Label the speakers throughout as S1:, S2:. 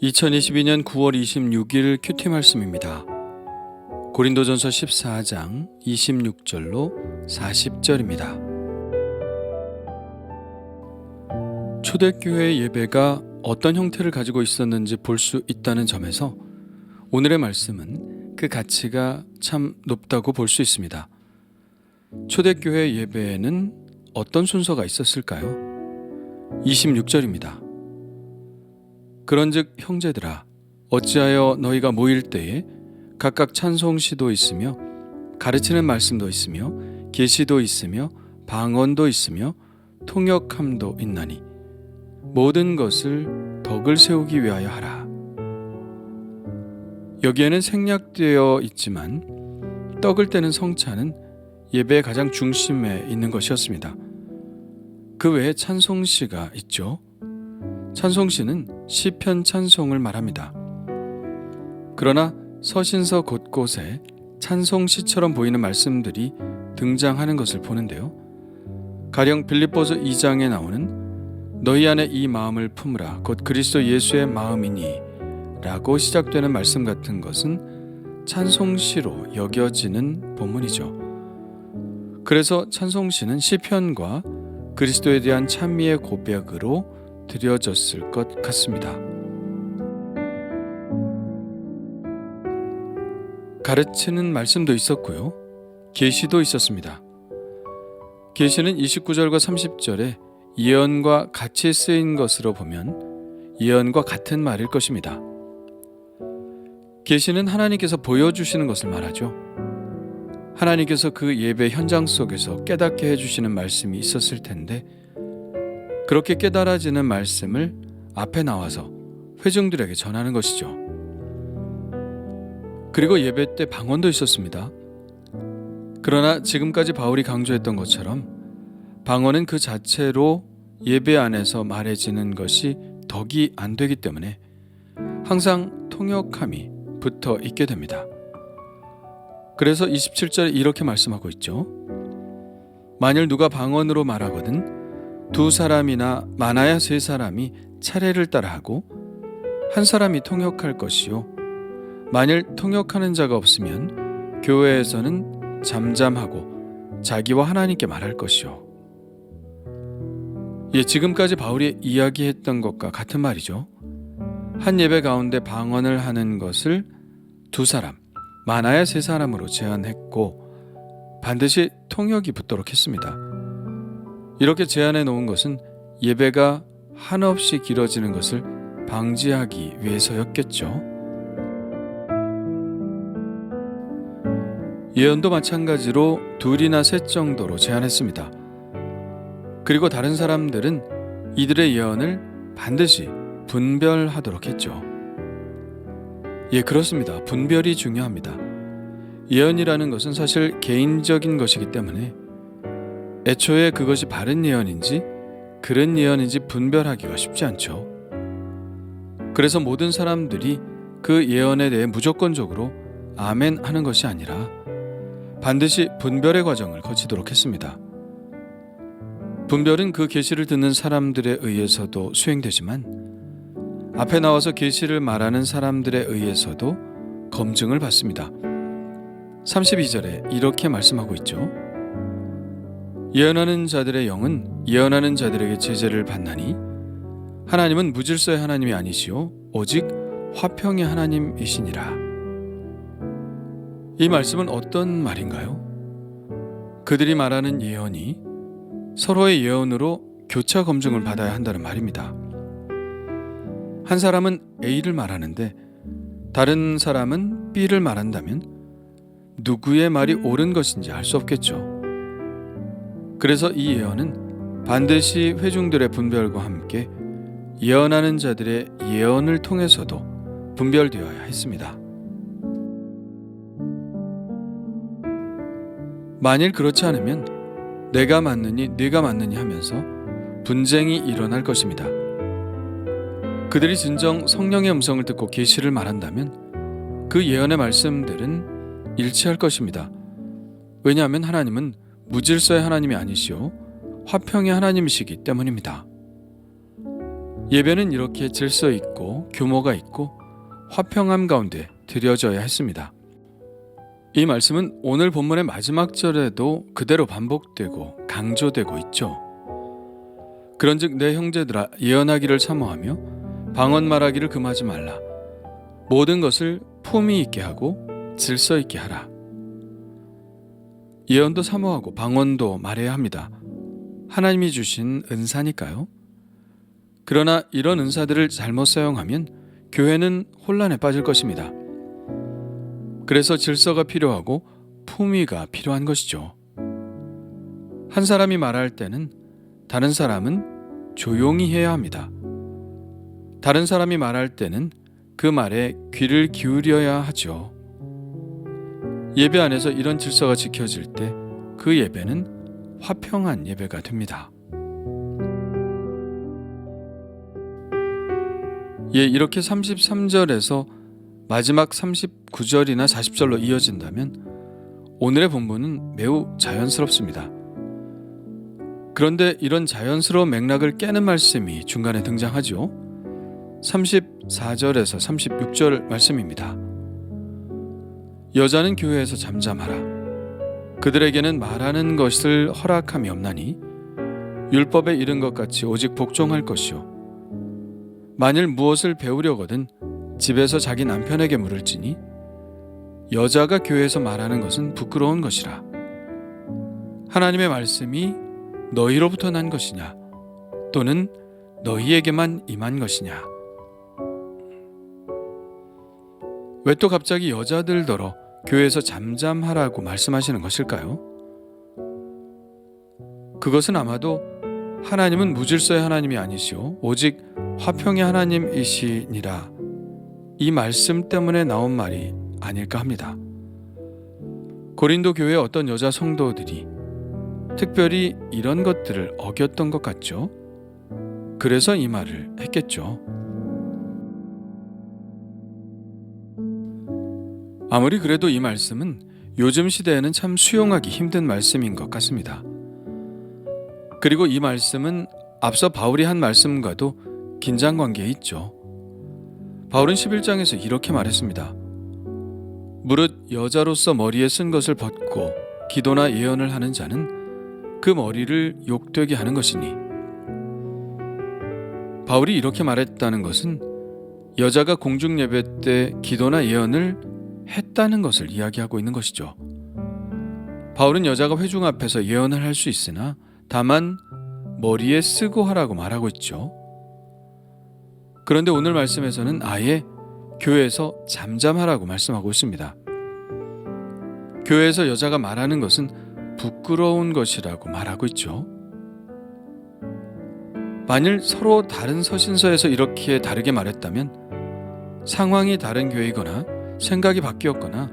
S1: 2022년 9월 26일 큐티 말씀입니다. 고린도전서 14장 26절로 40절입니다. 초대교회 예배가 어떤 형태를 가지고 있었는지 볼 수 있다는 점에서 오늘의 말씀은 그 가치가 참 높다고 볼 수 있습니다. 초대교회 예배에는 어떤 순서가 있었을까요? 26절입니다. 그런즉 형제들아, 어찌하여 너희가 모일 때에 각각 찬송시도 있으며 가르치는 말씀도 있으며 계시도 있으며 방언도 있으며 통역함도 있나니 모든 것을 덕을 세우기 위하여 하라. 여기에는 생략되어 있지만 떡을 떼는 성찬은 예배의 가장 중심에 있는 것이었습니다. 그 외에 찬송시가 있죠. 찬송시는 시편 찬송을 말합니다. 그러나 서신서 곳곳에 찬송시처럼 보이는 말씀들이 등장하는 것을 보는데요. 가령 빌립보서 2장에 나오는 너희 안에 이 마음을 품으라 곧 그리스도 예수의 마음이니 라고 시작되는 말씀 같은 것은 찬송시로 여겨지는 본문이죠. 그래서 찬송시는 시편과 그리스도에 대한 찬미의 고백으로 드려졌을 것 같습니다. 가르치는 말씀도 있었고요. 계시도 있었습니다. 계시는 29절과 30절에 예언과 같이 쓰인 것으로 보면 예언과 같은 말일 것입니다. 계시는 하나님께서 보여주시는 것을 말하죠. 하나님께서 그 예배 현장 속에서 깨닫게 해주시는 말씀이 있었을 텐데 그렇게 깨달아지는 말씀을 앞에 나와서 회중들에게 전하는 것이죠. 그리고 예배 때 방언도 있었습니다. 그러나 지금까지 바울이 강조했던 것처럼 방언은 그 자체로 예배 안에서 말해지는 것이 덕이 안 되기 때문에 항상 통역함이 붙어 있게 됩니다. 그래서 27절에 이렇게 말씀하고 있죠. 만일 누가 방언으로 말하거든 두 사람이나 많아야 세 사람이 차례를 따라하고 한 사람이 통역할 것이요 만일 통역하는 자가 없으면 교회에서는 잠잠하고 자기와 하나님께 말할 것이요. 지금까지 바울이 이야기했던 것과 같은 말이죠. 한 예배 가운데 방언을 하는 것을 두 사람, 많아야 세 사람으로 제한했고 반드시 통역이 붙도록 했습니다. 이렇게 제안해 놓은 것은 예배가 한없이 길어지는 것을 방지하기 위해서였겠죠. 예언도 마찬가지로 둘이나 셋 정도로 제안했습니다. 그리고 다른 사람들은 이들의 예언을 반드시 분별하도록 했죠. 그렇습니다. 분별이 중요합니다. 예언이라는 것은 사실 개인적인 것이기 때문에 애초에 그것이 바른 예언인지 그른 예언인지 분별하기가 쉽지 않죠. 그래서 모든 사람들이 그 예언에 대해 무조건적으로 아멘 하는 것이 아니라 반드시 분별의 과정을 거치도록 했습니다. 분별은 그 계시를 듣는 사람들에 의해서도 수행되지만 앞에 나와서 계시를 말하는 사람들에 의해서도 검증을 받습니다. 32절에 이렇게 말씀하고 있죠. 예언하는 자들의 영은 예언하는 자들에게 제재를 받나니 하나님은 무질서의 하나님이 아니시오 오직 화평의 하나님이시니라. 이 말씀은 어떤 말인가요? 그들이 말하는 예언이 서로의 예언으로 교차 검증을 받아야 한다는 말입니다. 한 사람은 A를 말하는데 다른 사람은 B를 말한다면 누구의 말이 옳은 것인지 알 수 없겠죠. 그래서 이 예언은 반드시 회중들의 분별과 함께 예언하는 자들의 예언을 통해서도 분별되어야 했습니다. 만일 그렇지 않으면 내가 맞느니 네가 맞느니 하면서 분쟁이 일어날 것입니다. 그들이 진정 성령의 음성을 듣고 계시를 말한다면 그 예언의 말씀들은 일치할 것입니다. 왜냐하면 하나님은 무질서의 하나님이 아니시오 화평의 하나님이시기 때문입니다. 예배는 이렇게 질서 있고 규모가 있고 화평함 가운데 드려져야 했습니다. 이 말씀은 오늘 본문의 마지막 절에도 그대로 반복되고 강조되고 있죠. 그런즉 내 형제들아 예언하기를 사모하며 방언 말하기를 금하지 말라. 모든 것을 품위 있게 하고 질서 있게 하라. 예언도 사모하고 방언도 말해야 합니다. 하나님이 주신 은사니까요. 그러나 이런 은사들을 잘못 사용하면 교회는 혼란에 빠질 것입니다. 그래서 질서가 필요하고 품위가 필요한 것이죠. 한 사람이 말할 때는 다른 사람은 조용히 해야 합니다. 다른 사람이 말할 때는 그 말에 귀를 기울여야 하죠. 예배 안에서 이런 질서가 지켜질 때 그 예배는 화평한 예배가 됩니다. 이렇게 33절에서 마지막 39절이나 40절로 이어진다면 오늘의 본문은 매우 자연스럽습니다. 그런데 이런 자연스러운 맥락을 깨는 말씀이 중간에 등장하죠. 34절에서 36절 말씀입니다. 여자는 교회에서 잠잠하라. 그들에게는 말하는 것을 허락함이 없나니 율법에 이른 것 같이 오직 복종할 것이요. 만일 무엇을 배우려거든 집에서 자기 남편에게 물을지니 여자가 교회에서 말하는 것은 부끄러운 것이라. 하나님의 말씀이 너희로부터 난 것이냐 또는 너희에게만 임한 것이냐. 왜 또 갑자기 여자들더러 교회에서 잠잠하라고 말씀하시는 것일까요? 그것은 아마도 하나님은 무질서의 하나님이 아니시오 오직 화평의 하나님이시니라 이 말씀 때문에 나온 말이 아닐까 합니다. 고린도 교회의 어떤 여자 성도들이 특별히 이런 것들을 어겼던 것 같죠. 그래서 이 말을 했겠죠. 아무리 그래도 이 말씀은 요즘 시대에는 참 수용하기 힘든 말씀인 것 같습니다. 그리고 이 말씀은 앞서 바울이 한 말씀과도 긴장관계에 있죠. 바울은 11장에서 이렇게 말했습니다. 무릇 여자로서 머리에 쓴 것을 벗고 기도나 예언을 하는 자는 그 머리를 욕되게 하는 것이니. 바울이 이렇게 말했다는 것은 여자가 공중 예배 때 기도나 예언을 했다는 것을 이야기하고 있는 것이죠. 바울은 여자가 회중 앞에서 예언을 할 수 있으나 다만 머리에 쓰고 하라고 말하고 있죠. 그런데 오늘 말씀에서는 아예 교회에서 잠잠하라고 말씀하고 있습니다. 교회에서 여자가 말하는 것은 부끄러운 것이라고 말하고 있죠. 만일 서로 다른 서신서에서 이렇게 다르게 말했다면 상황이 다른 교회이거나 생각이 바뀌었거나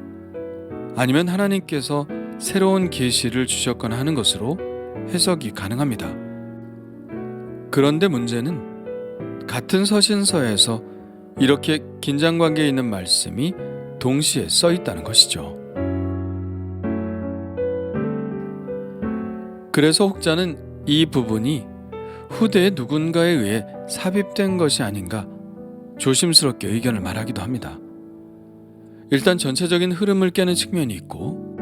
S1: 아니면 하나님께서 새로운 계시를 주셨거나 하는 것으로 해석이 가능합니다. 그런데 문제는 같은 서신서에서 이렇게 긴장관계에 있는 말씀이 동시에 써 있다는 것이죠. 그래서 혹자는 이 부분이 후대의 누군가에 의해 삽입된 것이 아닌가 조심스럽게 의견을 말하기도 합니다. 일단 전체적인 흐름을 깨는 측면이 있고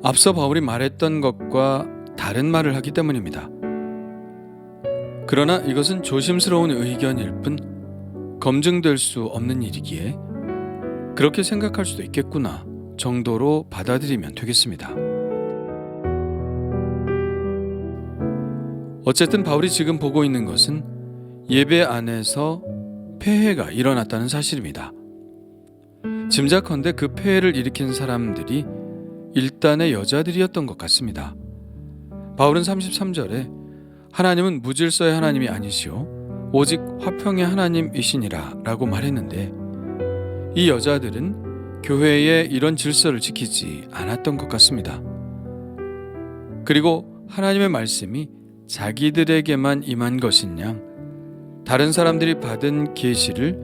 S1: 앞서 바울이 말했던 것과 다른 말을 하기 때문입니다. 그러나 이것은 조심스러운 의견일 뿐 검증될 수 없는 일이기에 그렇게 생각할 수도 있겠구나 정도로 받아들이면 되겠습니다. 어쨌든 바울이 지금 보고 있는 것은 예배 안에서 폐해가 일어났다는 사실입니다. 짐작컨대 그 폐해를 일으킨 사람들이 일단의 여자들이었던 것 같습니다. 바울은 33절에 하나님은 무질서의 하나님이 아니시오 오직 화평의 하나님이시니라 라고 말했는데 이 여자들은 교회에 이런 질서를 지키지 않았던 것 같습니다. 그리고 하나님의 말씀이 자기들에게만 임한 것인 양 다른 사람들이 받은 계시를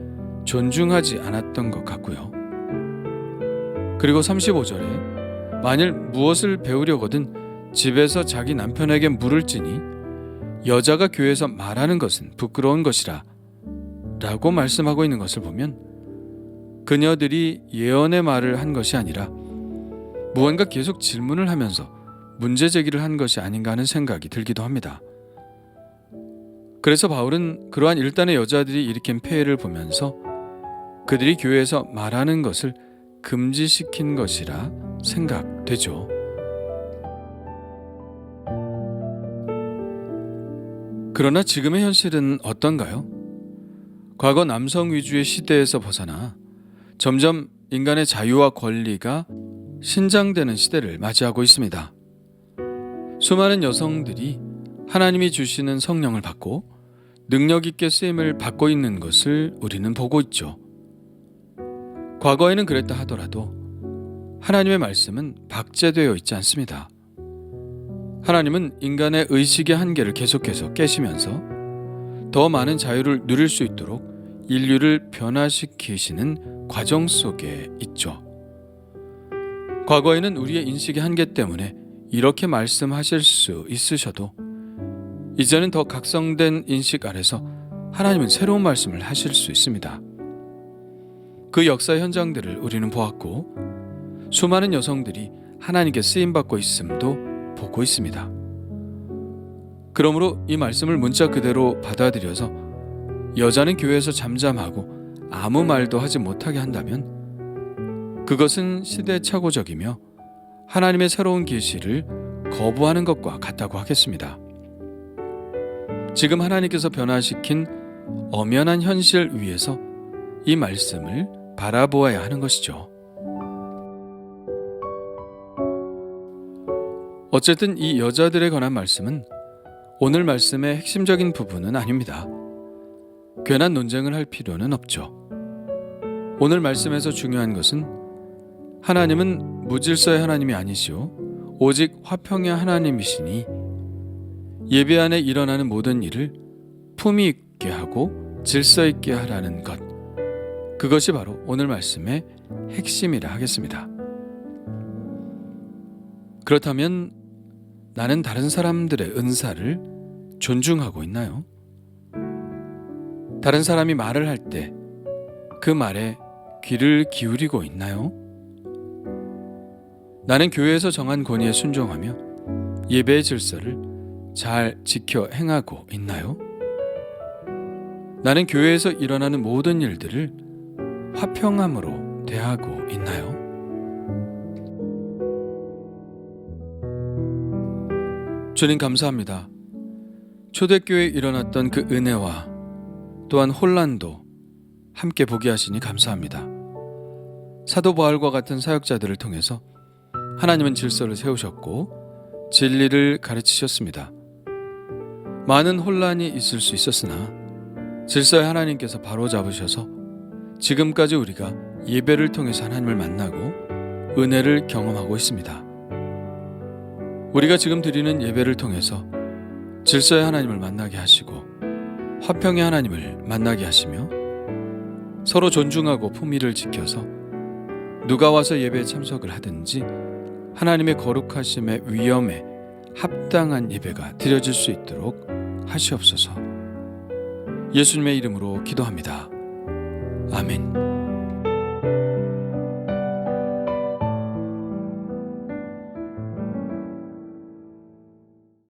S1: 존중하지 않았던 것 같고요. 그리고 35절에 만일 무엇을 배우려거든 집에서 자기 남편에게 물을지니 여자가 교회에서 말하는 것은 부끄러운 것이라 라고 말씀하고 있는 것을 보면 그녀들이 예언의 말을 한 것이 아니라 무언가 계속 질문을 하면서 문제 제기를 한 것이 아닌가 하는 생각이 들기도 합니다. 그래서 바울은 그러한 일단의 여자들이 일으킨 폐해를 보면서 그들이 교회에서 말하는 것을 금지시킨 것이라 생각되죠. 그러나 지금의 현실은 어떤가요? 과거 남성 위주의 시대에서 벗어나 점점 인간의 자유와 권리가 신장되는 시대를 맞이하고 있습니다. 수많은 여성들이 하나님이 주시는 성령을 받고 능력 있게 쓰임을 받고 있는 것을 우리는 보고 있죠. 과거에는 그랬다 하더라도 하나님의 말씀은 박제되어 있지 않습니다. 하나님은 인간의 의식의 한계를 계속해서 깨시면서 더 많은 자유를 누릴 수 있도록 인류를 변화시키시는 과정 속에 있죠. 과거에는 우리의 인식의 한계 때문에 이렇게 말씀하실 수 있으셔도 이제는 더 각성된 인식 아래서 하나님은 새로운 말씀을 하실 수 있습니다. 그 역사의 현장들을 우리는 보았고 수많은 여성들이 하나님께 쓰임받고 있음도 보고 있습니다. 그러므로 이 말씀을 문자 그대로 받아들여서 여자는 교회에서 잠잠하고 아무 말도 하지 못하게 한다면 그것은 시대착오적이며 하나님의 새로운 계시를 거부하는 것과 같다고 하겠습니다. 지금 하나님께서 변화시킨 엄연한 현실 위에서 이 말씀을 바라보아야 하는 것이죠. 어쨌든 이 여자들에 관한 말씀은 오늘 말씀의 핵심적인 부분은 아닙니다. 괜한 논쟁을 할 필요는 없죠. 오늘 말씀에서 중요한 것은 하나님은 무질서의 하나님이 아니시오 오직 화평의 하나님이시니 예배 안에 일어나는 모든 일을 품위 있게 하고 질서 있게 하라는 것, 그것이 바로 오늘 말씀의 핵심이라 하겠습니다. 그렇다면 나는 다른 사람들의 은사를 존중하고 있나요? 다른 사람이 말을 할 때 그 말에 귀를 기울이고 있나요? 나는 교회에서 정한 권위에 순종하며 예배의 질서를 잘 지켜 행하고 있나요? 나는 교회에서 일어나는 모든 일들을 화평함으로 대하고 있나요? 주님 감사합니다. 초대교회에 일어났던 그 은혜와 또한 혼란도 함께 보게 하시니 감사합니다. 사도 바울과 같은 사역자들을 통해서 하나님은 질서를 세우셨고 진리를 가르치셨습니다. 많은 혼란이 있을 수 있었으나 질서의 하나님께서 바로잡으셔서 지금까지 우리가 예배를 통해서 하나님을 만나고 은혜를 경험하고 있습니다. 우리가 지금 드리는 예배를 통해서 질서의 하나님을 만나게 하시고 화평의 하나님을 만나게 하시며 서로 존중하고 품위를 지켜서 누가 와서 예배에 참석을 하든지 하나님의 거룩하심의 위엄에 합당한 예배가 드려질 수 있도록 하시옵소서. 예수님의 이름으로 기도합니다. 아멘.